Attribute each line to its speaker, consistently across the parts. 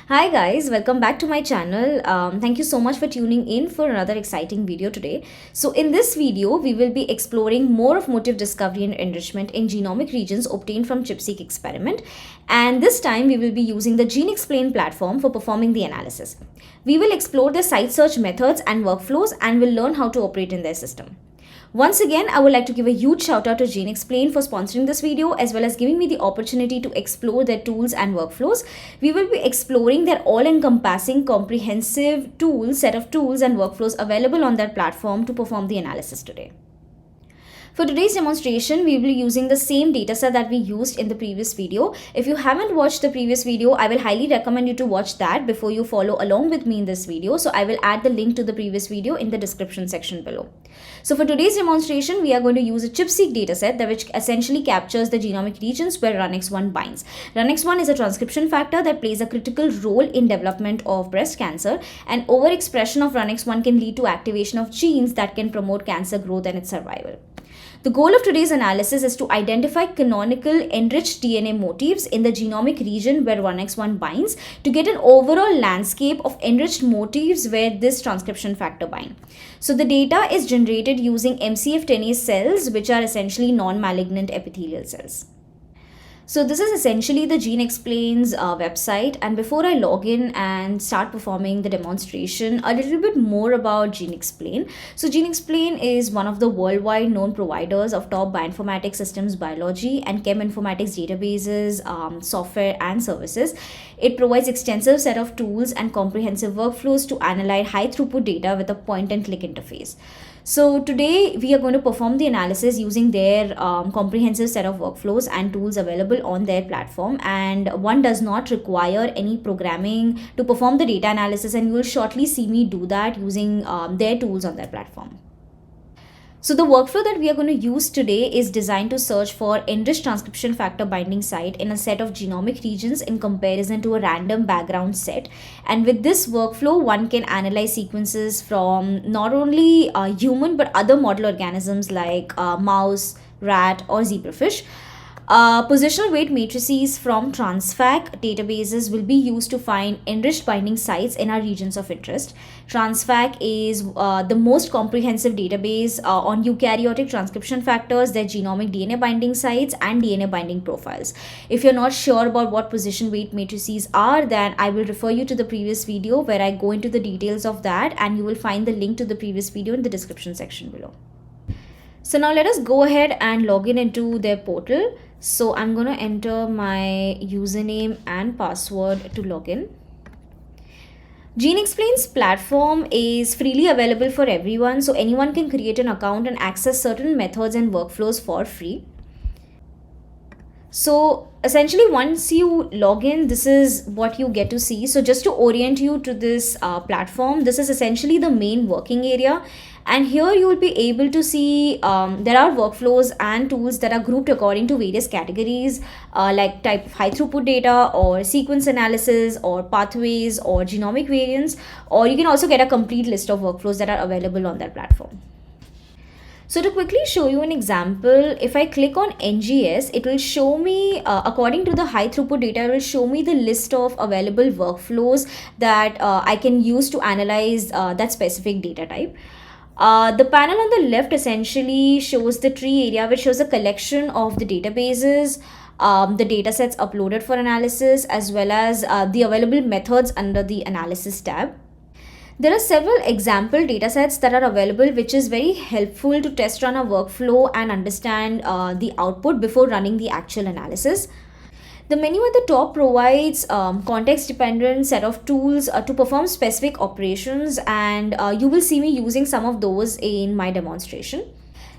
Speaker 1: Hi guys, welcome back to my channel. Thank you so much for tuning in for another exciting video today. So in this video, we will be exploring more of motif discovery and enrichment in genomic regions obtained from ChIP-Seq experiment. And this time we will be using the geneXplain platform for performing the analysis. We will explore the site search methods and workflows and will learn how to operate in their system. Once again, I would like to give a huge shout out to geneXplain for sponsoring this video as well as giving me the opportunity to explore their tools and workflows. We will be exploring their all-encompassing comprehensive set of tools and workflows available on their platform to perform the analysis today. For today's demonstration, we will be using the same dataset that we used in the previous video. If you haven't watched the previous video, I will highly recommend you to watch that before you follow along with me in this video. So I will add the link to the previous video in the description section below. So for today's demonstration, we are going to use a ChIP-Seq dataset which essentially captures the genomic regions where RUNX1 binds. RUNX1 is a transcription factor that plays a critical role in development of breast cancer, and overexpression of RUNX1 can lead to activation of genes that can promote cancer growth and its survival. The goal of today's analysis is to identify canonical enriched DNA motifs in the genomic region where RUNX1 binds to get an overall landscape of enriched motifs where this transcription factor binds. So the data is generated using MCF10A cells, which are essentially non-malignant epithelial cells. So this is essentially the geneXplain's website, and before I log in and start performing the demonstration, a little bit more about geneXplain. So geneXplain is one of the worldwide known providers of top bioinformatics systems biology and cheminformatics databases, software and services. It provides extensive set of tools and comprehensive workflows to analyze high throughput data with a point and click interface. So today we are going to perform the analysis using their comprehensive set of workflows and tools available on their platform, and one does not require any programming to perform the data analysis, and you will shortly see me do that using their tools on their platform. So the workflow that we are going to use today is designed to search for enriched transcription factor binding site in a set of genomic regions in comparison to a random background set. And with this workflow, one can analyze sequences from not only human but other model organisms like mouse, rat or zebrafish. Positional weight matrices from TRANSFAC databases will be used to find enriched binding sites in our regions of interest. TRANSFAC is the most comprehensive database on eukaryotic transcription factors, their genomic DNA binding sites and DNA binding profiles. If you're not sure about what position weight matrices are, then I will refer you to the previous video where I go into the details of that, and you will find the link to the previous video in the description section below. So now let us go ahead and log in into their portal. So I'm going to enter my username and password to log in. geneXplain's platform is freely available for everyone, so anyone can create an account and access certain methods and workflows for free. So essentially once you log in, this is what you get to see. So just to orient you to this platform, this is essentially the main working area, and here you will be able to see there are workflows and tools that are grouped according to various categories like type of high throughput data or sequence analysis or pathways or genomic variants, or you can also get a complete list of workflows that are available on that platform. So to quickly show you an example, if I click on NGS, it will show me, according to the high throughput data, it will show me the list of available workflows that I can use to analyze that specific data type. The panel on the left essentially shows the tree area, which shows a collection of the databases, the data sets uploaded for analysis, as well as the available methods under the analysis tab. There are several example datasets that are available, which is very helpful to test run a workflow and understand the output before running the actual analysis. The menu at the top provides context-dependent set of tools to perform specific operations, and you will see me using some of those in my demonstration.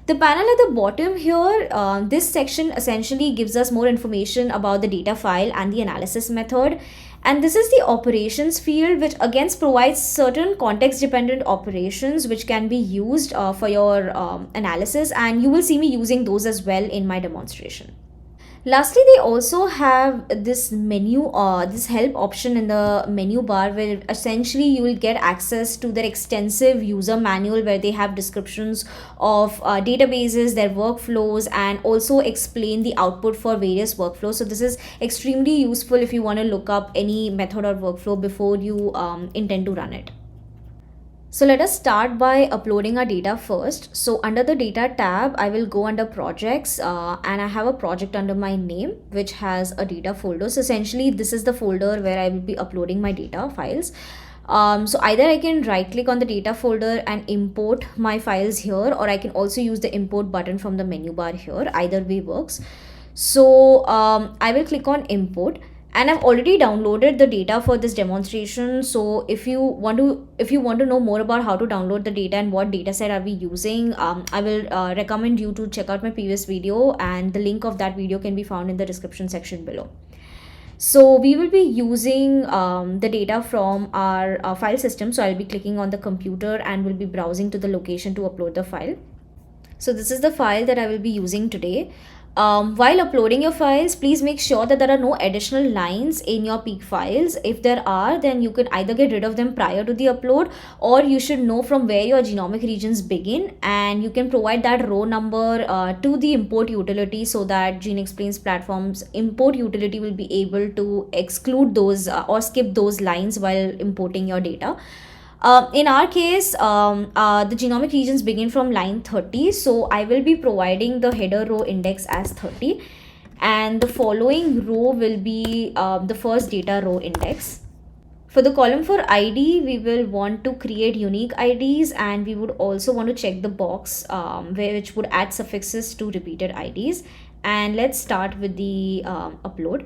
Speaker 1: The panel at the bottom here, this section essentially gives us more information about the data file and the analysis method. And this is the operations field, which again provides certain context-dependent operations which can be used for your analysis, and you will see me using those as well in my demonstration. Lastly, they also have this menu, this help option in the menu bar, where essentially you will get access to their extensive user manual, where they have descriptions of databases, their workflows, and also explain the output for various workflows. So this is extremely useful if you want to look up any method or workflow before you intend to run it. So let us start by uploading our data first. So under the data tab, I will go under projects and I have a project under my name which has a data folder. So essentially this is the folder where I will be uploading my data files. So either I can right click on the data folder and import my files here, or I can also use the import button from the menu bar here. Either way works. So I will click on import, and I've already downloaded the data for this demonstration. So if you want to know more about how to download the data and what data set are we using, I will recommend you to check out my previous video, and the link of that video can be found in the description section below. So we will be using the data from our file system. So I'll be clicking on the computer and will be browsing to the location to upload the file. So this is the file that I will be using today. While uploading your files, please make sure that there are no additional lines in your peak files. If there are, then you can either get rid of them prior to the upload, or you should know from where your genomic regions begin, and you can provide that row number to the import utility, so that genexplain's platform's import utility will be able to exclude those or skip those lines while importing your data. In our case, the genomic regions begin from line 30. So I will be providing the header row index as 30. And the following row will be the first data row index. For the column for ID, we will want to create unique IDs, and we would also want to check the box which would add suffixes to repeated IDs. And let's start with the upload.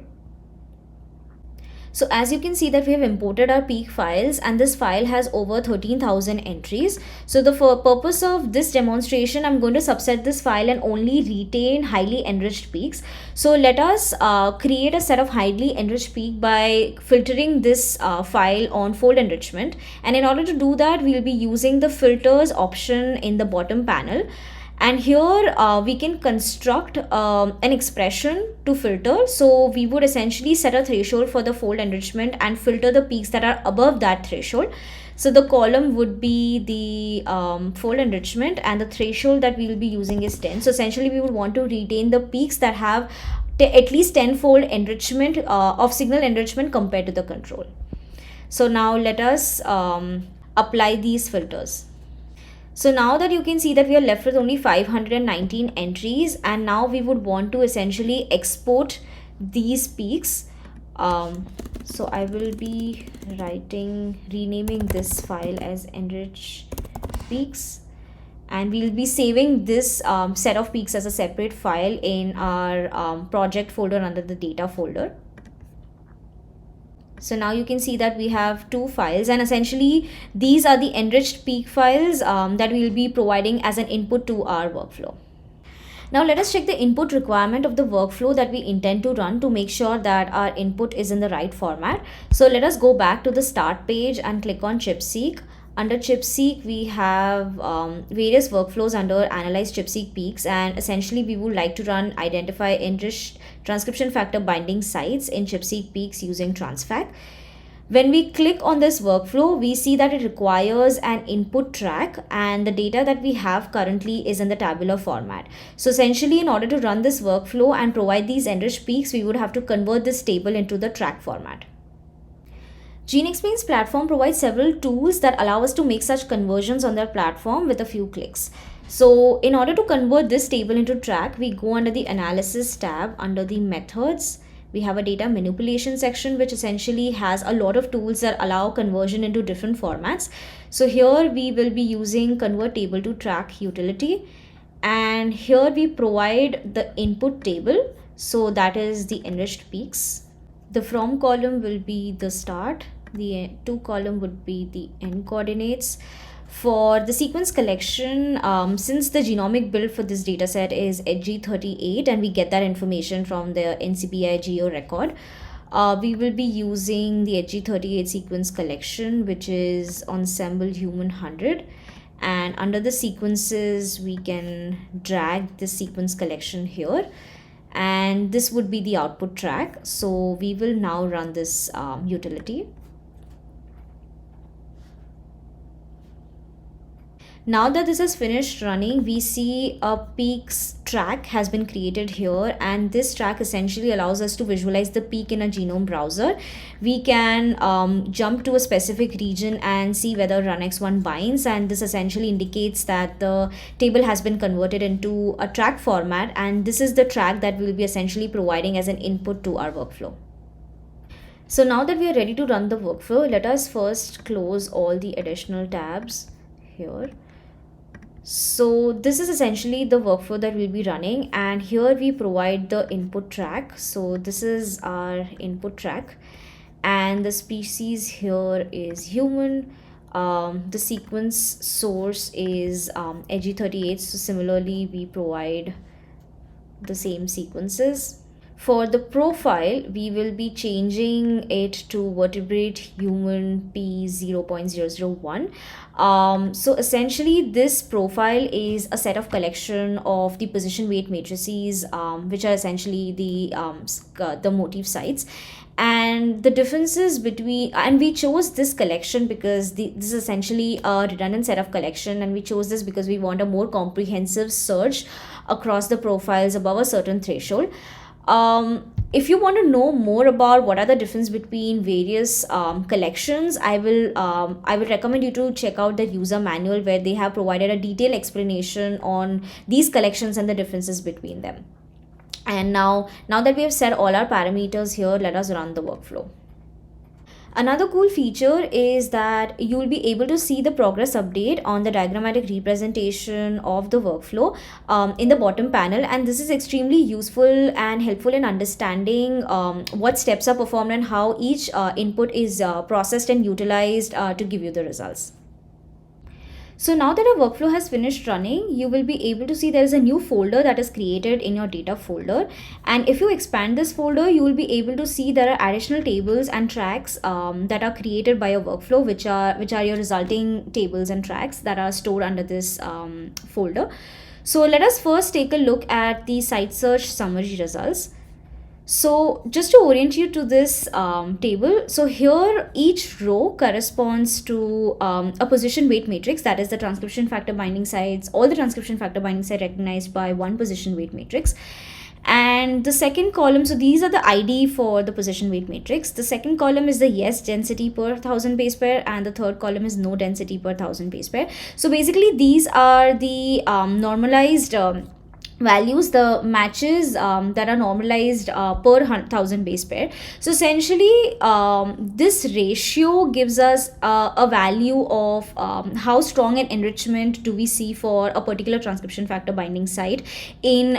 Speaker 1: So as you can see that we have imported our peak files, and this file has over 13,000 entries. So the purpose of this demonstration, I'm going to subset this file and only retain highly enriched peaks. So let us create a set of highly enriched peak by filtering this file on fold enrichment. And in order to do that, we'll be using the filters option in the bottom panel. And here we can construct an expression to filter. So we would essentially set a threshold for the fold enrichment and filter the peaks that are above that threshold. So the column would be the fold enrichment, and the threshold that we will be using is 10. So essentially we would want to retain the peaks that have at least 10-fold enrichment of signal enrichment compared to the control. So now let us apply these filters. So now that you can see that we are left with only 519 entries, and now we would want to essentially export these peaks. So I will be renaming this file as enriched peaks, and we'll be saving this set of peaks as a separate file in our project folder under the data folder. So now you can see that we have two files, and essentially these are the enriched peak files that we will be providing as an input to our workflow. Now let us check the input requirement of the workflow that we intend to run to make sure that our input is in the right format. So let us go back to the start page and click on ChIP-Seq. Under ChIP-Seq, we have various workflows under Analyze ChIP-Seq Peaks, and essentially we would like to run Identify Enriched Transcription Factor Binding Sites in ChIP-Seq Peaks using TRANSFAC. When we click on this workflow, we see that it requires an input track, and the data that we have currently is in the tabular format. So essentially, in order to run this workflow and provide these enriched peaks, we would have to convert this table into the track format. genexplain's platform provides several tools that allow us to make such conversions on their platform with a few clicks. So in order to convert this table into track, we go under the Analysis tab under the Methods. We have a data manipulation section, which essentially has a lot of tools that allow conversion into different formats. So here we will be using Convert Table to Track utility, and here we provide the input table. So that is the enriched peaks. The from column will be the start. The to column would be the end coordinates. For the sequence collection, since the genomic build for this dataset is HG38 and we get that information from the NCBI Geo record, we will be using the HG38 sequence collection, which is Ensemble Human 100. And under the sequences, we can drag the sequence collection here. and this would be the output track. So we will now run this utility. Now that this is finished running, we see a peaks track has been created here, and this track essentially allows us to visualize the peak in a genome browser. We can jump to a specific region and see whether runx1 binds, and this essentially indicates that the table has been converted into a track format, and this is the track that we will be essentially providing as an input to our workflow. So now that we are ready to run the workflow, let us first close all the additional tabs here. So this is essentially the workflow that we'll be running, and here we provide the input track. So this is our input track, and the species here is human. The sequence source is EG38, so similarly we provide the same sequences. For the profile, we will be changing it to vertebrate human P0.001. So essentially this profile is a set of collection of the position weight matrices, which are essentially the motif sites. And the differences between, and we chose this collection because this is essentially a redundant set of collection, and we chose this because we want a more comprehensive search across the profiles above a certain threshold. If you want to know more about what are the difference between various collections, I will recommend you to check out the user manual, where they have provided a detailed explanation on these collections and the differences between them. And now that we have set all our parameters here, let us run the workflow. Another cool feature is that you will be able to see the progress update on the diagrammatic representation of the workflow in the bottom panel, and this is extremely useful and helpful in understanding what steps are performed and how each input is processed and utilized to give you the results. So now that our workflow has finished running, you will be able to see there is a new folder that is created in your data folder. And if you expand this folder, you will be able to see there are additional tables and tracks that are created by your workflow, which are your resulting tables and tracks that are stored under this folder. So let us first take a look at the site search summary results. So just to orient you to this table, so here each row corresponds to a position weight matrix, that is the transcription factor binding sites, all the transcription factor binding site recognized by one position weight matrix. And the second column, so these are the ID for the position weight matrix. The second column is the yes density per 1000 base pair, and the third column is no density per 1000 base pair. So basically these are the normalized values, the matches that are normalized per 1000 base pair. So essentially this ratio gives us a value of how strong an enrichment do we see for a particular transcription factor binding site in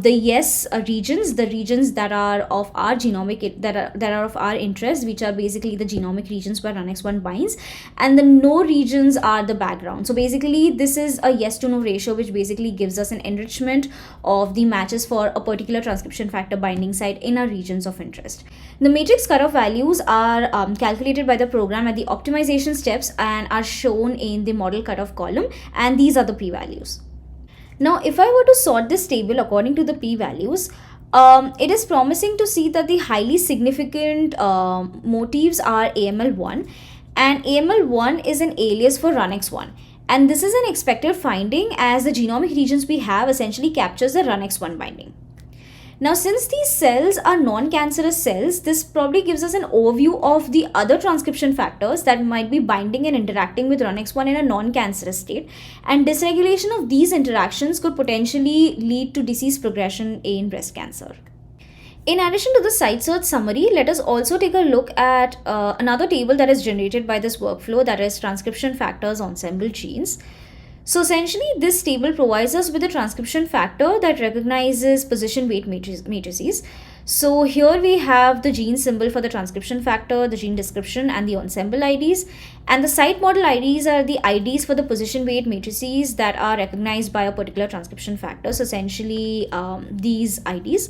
Speaker 1: the yes regions, the regions that are of our genomic, that are of our interest, which are basically the genomic regions where runx1 binds, and the no regions are the background. So basically this is a yes to no ratio, which basically gives us an enrichment of the matches for a particular transcription factor binding site in our regions of interest. The matrix cutoff values are calculated by the program at the optimization steps and are shown in the model cutoff column, and these are the p-values. Now if I were to sort this table according to the p-values, it is promising to see that the highly significant motifs are AML1, and AML1 is an alias for runx1. And this is an expected finding, as the genomic regions we have essentially captures the runx1 binding. Now, since these cells are non-cancerous cells, this probably gives us an overview of the other transcription factors that might be binding and interacting with runx1 in a non-cancerous state. And dysregulation of these interactions could potentially lead to disease progression in breast cancer. In addition to the site search summary, let us also take a look at another table that is generated by this workflow, that is transcription factors ensemble genes. So essentially this table provides us with a transcription factor that recognizes position weight matrices. So here we have the gene symbol for the transcription factor, the gene description, and the ensemble IDs. And the site model IDs are the IDs for the position weight matrices that are recognized by a particular transcription factor. So essentially these IDs.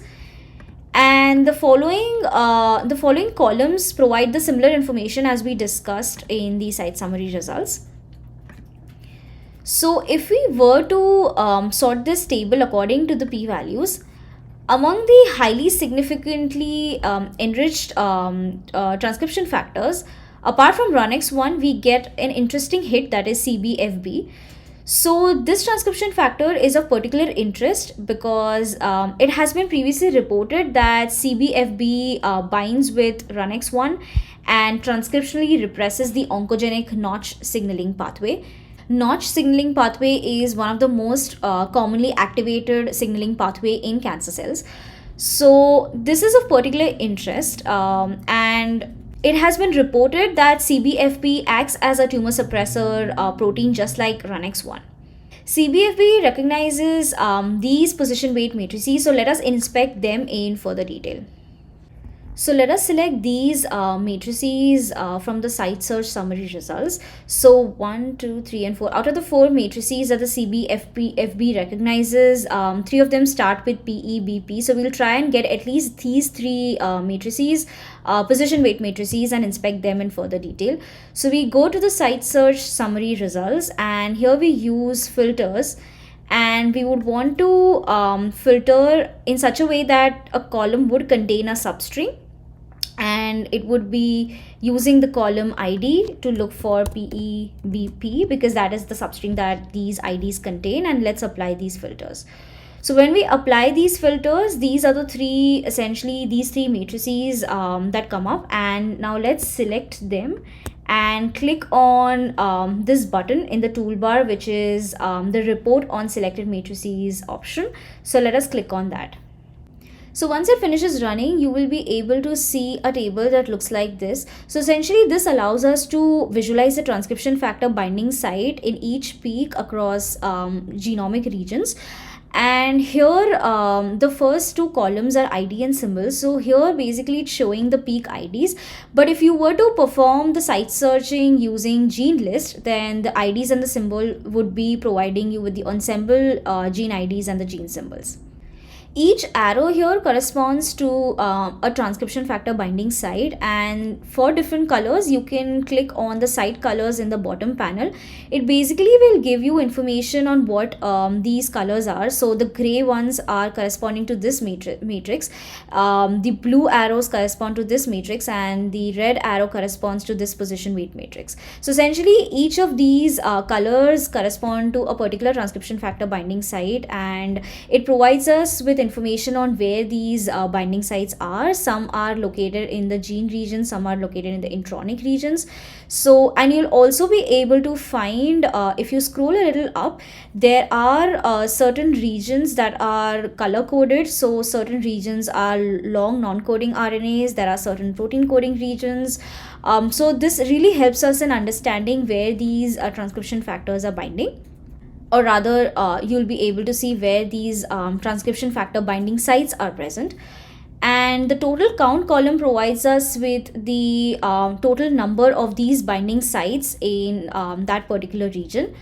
Speaker 1: And the following columns provide the similar information as we discussed in the site summary results. So if we were to sort this table according to the p-values, Among the highly significantly enriched transcription factors, apart from RUNX1, we get an interesting hit, that is CBFB. So this transcription factor is of particular interest because it has been previously reported that CBFB binds with RUNX1 and transcriptionally represses the oncogenic notch signaling pathway. Notch signaling pathway is one of the most commonly activated signaling pathway in cancer cells. So this is of particular interest, and it has been reported that CBFB acts as a tumor suppressor protein just like RUNX1. CBFB recognizes these position weight matrices, so let us inspect them in further detail. So let us select these matrices from the site search summary results. So 1, 2, 3, and 4. Out of the 4 matrices that the CBFB recognizes, 3 of them start with PEBP. So we'll try and get at least these 3 matrices, position weight matrices, and inspect them in further detail. So we go to the site search summary results, and here we use filters. And we would want to filter in such a way that a column would contain a substring, and it would be using the column ID to look for PEBP because that is the substring that these IDs contain. And let's apply these filters. So when we apply these filters, these are the 3, essentially these 3 matrices that come up. And now let's select them and click on this button in the toolbar, which is the report on selected matrices option. So let us click on that. So once it finishes running, you will be able to see a table that looks like this. So essentially this allows us to visualize the transcription factor binding site in each peak across genomic regions. And here the first 2 columns are ID and symbols. So here basically it's showing the peak IDs, but if you were to perform the site searching using gene list, then the IDs and the symbol would be providing you with the ensemble gene IDs and the gene symbols. Each arrow here corresponds to a transcription factor binding site, and for different colors you can click on the site colors in the bottom panel. It basically will give you information on what these colors are. So the gray ones are corresponding to this matrix, the blue arrows correspond to this matrix, and the red arrow corresponds to this position weight matrix. So essentially each of these colors correspond to a particular transcription factor binding site, and it provides us with information on where these binding sites are. Some are located in the gene region, some are located in the intronic regions. So, and you'll also be able to find, if you scroll a little up, there are certain regions that are color coded. So certain regions are long non-coding RNAs, there are certain protein coding regions. So this really helps us in understanding where these transcription factors are binding, or rather you'll be able to see where these transcription factor binding sites are present. And the total count column provides us with the total number of these binding sites in that particular region.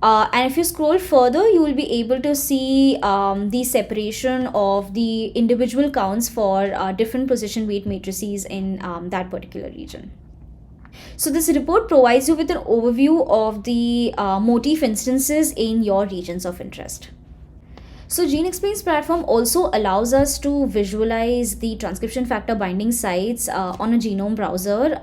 Speaker 1: And if you scroll further, you will be able to see the separation of the individual counts for different position weight matrices in that particular region. So this report provides you with an overview of the Motif instances in your regions of interest. So geneXplain's platform also allows us to visualize the transcription factor binding sites on a genome browser.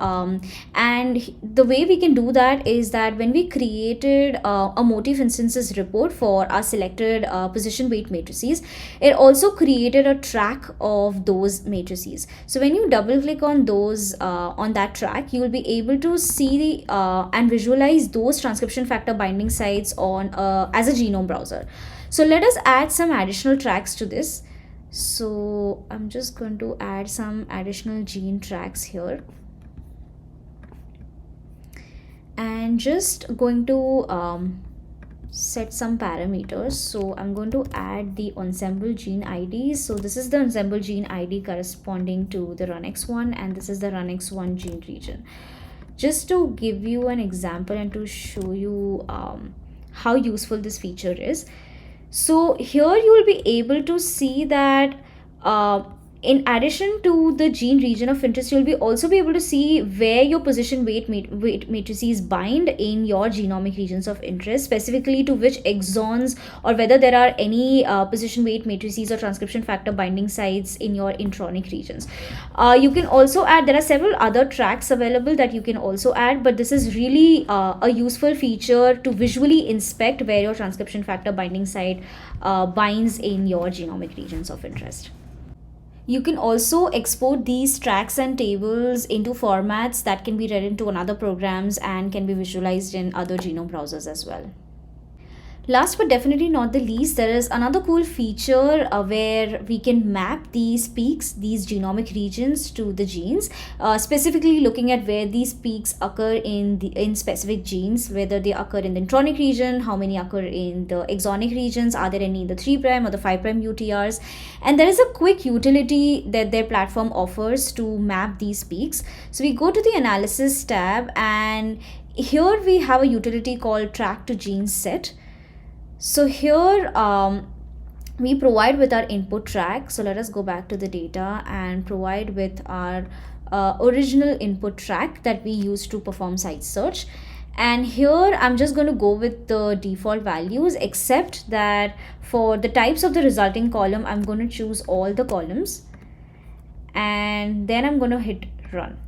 Speaker 1: And the way we can do that is that when we created a Motif instances report for our selected position weight matrices, it also created a track of those matrices. So when you double click on those, on that track, you will be able to see and visualize those transcription factor binding sites on as a genome browser. So let us add some additional tracks to this. So I'm just going to add some additional gene tracks here, and just going to set some parameters. So I'm going to add the ensemble gene IDs. So this is the ensemble gene ID corresponding to the RUNX1, and this is the RUNX1 gene region. Just to give you an example and to show you how useful this feature is. So here you will be able to see that In addition to the gene region of interest, you'll also be able to see where your position weight matrices bind in your genomic regions of interest, specifically to which exons, or whether there are any position weight matrices or transcription factor binding sites in your intronic regions. You can also add, there are several other tracks available that you can also add, but this is really a useful feature to visually inspect where your transcription factor binding site binds in your genomic regions of interest. You can also export these tracks and tables into formats that can be read into another programs and can be visualized in other genome browsers as well. Last but definitely not the least, there is another cool feature where we can map these peaks, these genomic regions, to the genes, specifically looking at where these peaks occur in specific genes, whether they occur in the intronic region, how many occur in the exonic regions, are there any in the 3' or the 5' UTRs. And there is a quick utility that their platform offers to map these peaks. So we go to the analysis tab, and here we have a utility called track to gene set. So here we provide with our input track. So let us go back to the data and provide with our original input track that we use to perform site search. And here I'm just going to go with the default values, except that for the types of the resulting column, I'm going to choose all the columns, and then I'm going to hit run.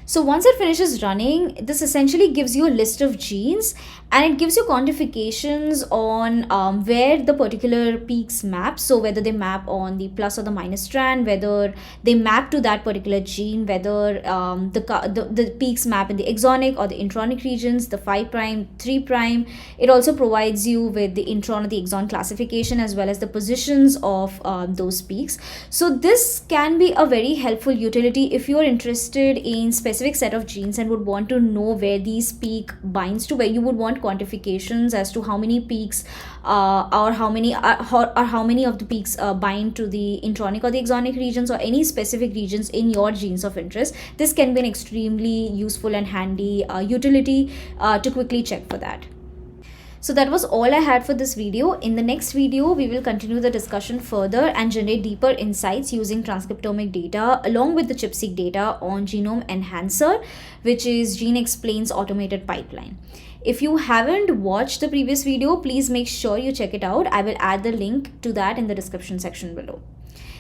Speaker 1: So once it finishes running, this essentially gives you a list of genes, and it gives you quantifications on where the particular peaks map. So whether they map on the plus or the minus strand, whether they map to that particular gene, whether the peaks map in the exonic or the intronic regions, the 5', 3'. It also provides you with the intron or the exon classification, as well as the positions of those peaks. So this can be a very helpful utility if you're interested in specific set of genes and would want to know where these peak binds to, where you would want quantifications as to how many peaks or how many of the peaks bind to the intronic or the exonic regions, or any specific regions in your genes of interest. This can be an extremely useful and handy utility to quickly check for that. So that was all I had for this video. In the next video, we will continue the discussion further and generate deeper insights using transcriptomic data along with the ChIP-Seq data on Genome Enhancer, which is geneXplain's automated pipeline. If you haven't watched the previous video, please make sure you check it out. I will add the link to that in the description section below.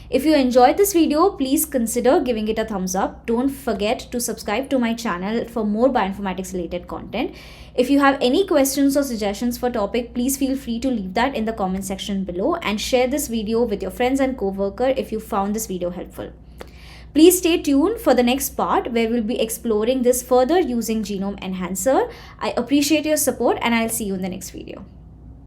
Speaker 1: If you enjoyed this video, please consider giving it a thumbs up. Don't forget to subscribe to my channel for more bioinformatics related content. If you have any questions or suggestions for topic, please feel free to leave that in the comment section below, and share this video with your friends and co-worker if you found this video helpful. Please stay tuned for the next part, where we'll be exploring this further using Genome Enhancer. I appreciate your support, and I'll see you in the next video.